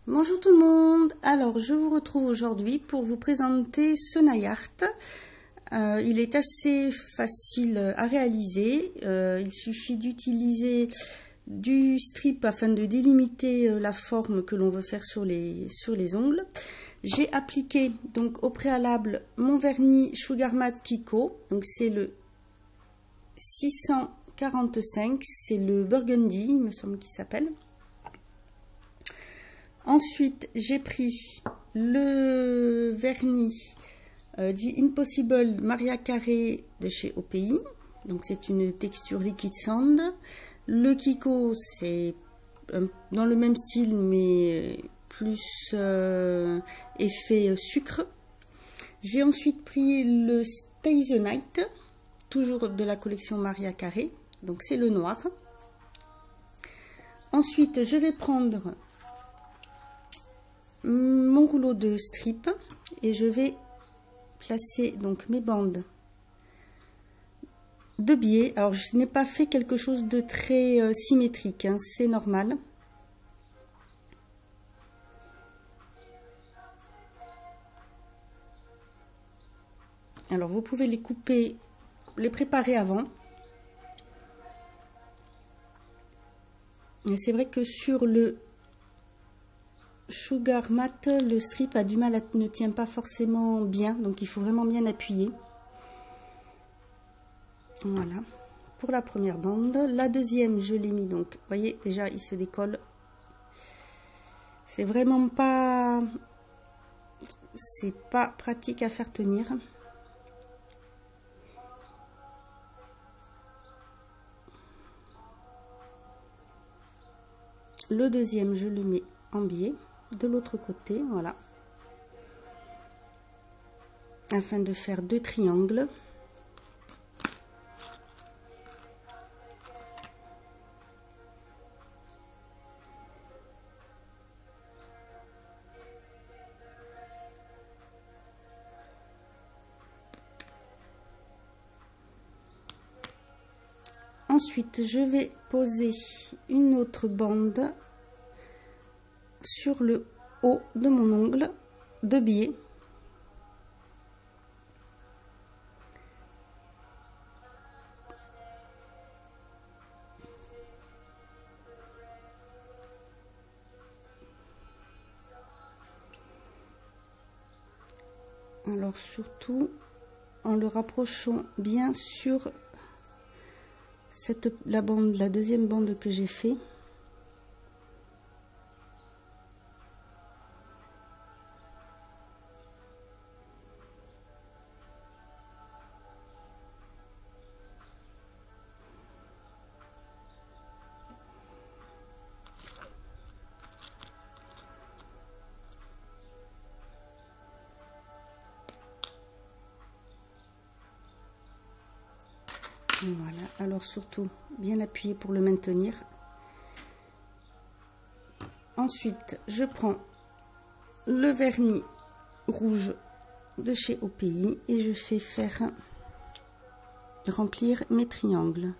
Bonjour tout le monde, alors je vous retrouve aujourd'hui pour vous présenter ce nail art. Il est assez facile à réaliser, il suffit d'utiliser du strip afin de délimiter la forme que l'on veut faire sur les ongles. J'ai appliqué donc au préalable mon vernis Sugar Matte Kiko, donc c'est le 645, c'est le Burgundy, il me semble qu'il s'appelle. Ensuite, j'ai pris le vernis dit Impossible Maria Carré de chez OPI. Donc, c'est une texture liquide sand. Le Kiko, c'est dans le même style, mais plus effet sucre. J'ai ensuite pris le Stay the Night, toujours de la collection Maria Carré. Donc, c'est le noir. Ensuite, je vais prendre mon rouleau de strip et je vais placer donc mes bandes de biais. Alors je n'ai pas fait quelque chose de très symétrique, hein, c'est normal. Alors vous pouvez les couper, les préparer avant. Et c'est vrai que sur le Sugar Matte, le strip a du mal ne tient pas forcément bien, donc il faut vraiment bien appuyer. Voilà, pour la première bande. La deuxième, je l'ai mis donc, vous voyez, déjà il se décolle. C'est vraiment pas... c'est pas pratique à faire tenir. Le deuxième, je le mets en biais de l'autre côté, voilà, afin de faire deux triangles. Ensuite, je vais poser une autre bande sur le haut de mon ongle de biais. Alors surtout en le rapprochant bien sur la deuxième bande que j'ai fait. Voilà, alors surtout bien appuyer pour le maintenir. Ensuite, je prends le vernis rouge de chez OPI et je fais faire remplir mes triangles.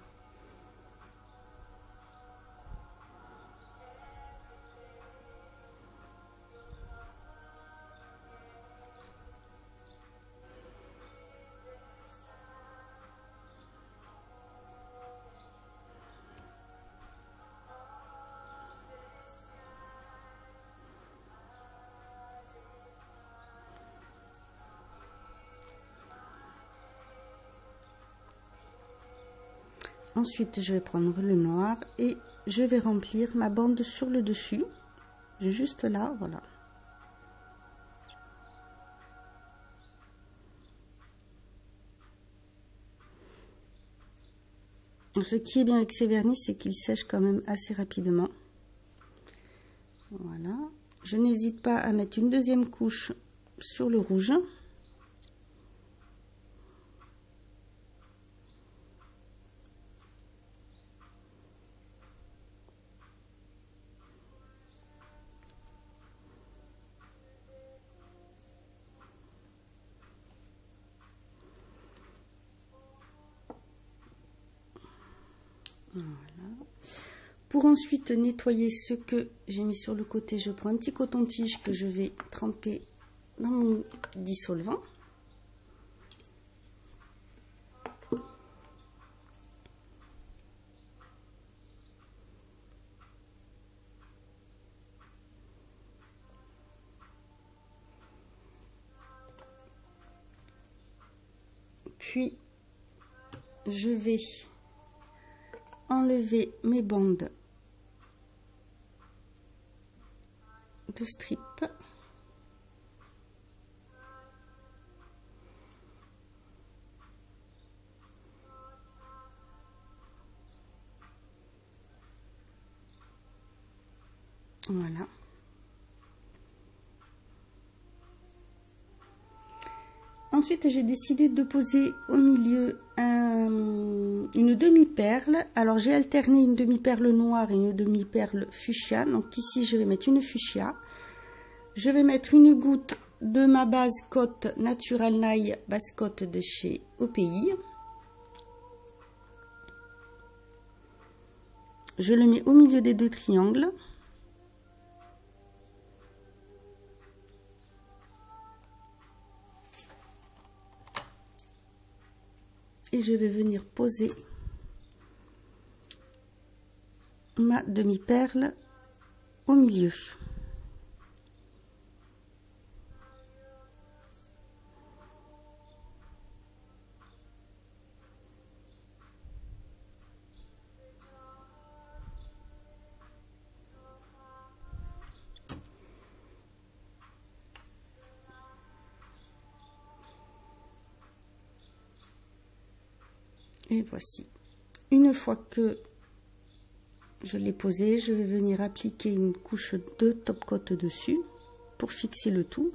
Ensuite, je vais prendre le noir et je vais remplir ma bande sur le dessus, juste là, voilà. Ce qui est bien avec ces vernis, c'est qu'ils sèchent quand même assez rapidement. Voilà. Je n'hésite pas à mettre une deuxième couche sur le rouge. Voilà. Pour ensuite nettoyer ce que j'ai mis sur le côté, je prends un petit coton-tige que je vais tremper dans mon dissolvant. Puis, je vais enlever mes bandes de strip. Voilà. Ensuite, j'ai décidé de poser au milieu une demi-perle. Alors, j'ai alterné une demi-perle noire et une demi-perle fuchsia. Donc ici, je vais mettre une fuchsia. Je vais mettre une goutte de ma base cotte Natural Nail base cotte de chez OPI. Je le mets au milieu des deux triangles. Et je vais venir poser ma demi-perle au milieu. Et voici. Une fois que je l'ai posé, je vais venir appliquer une couche de top coat dessus pour fixer le tout.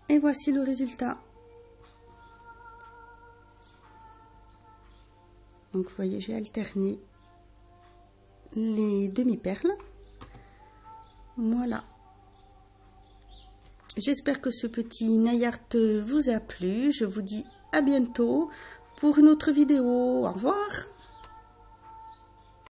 Et voici le résultat. Donc vous voyez, j'ai alterné les demi-perles. Voilà. J'espère que ce petit nail art vous a plu. Je vous dis à bientôt pour une autre vidéo. Au revoir.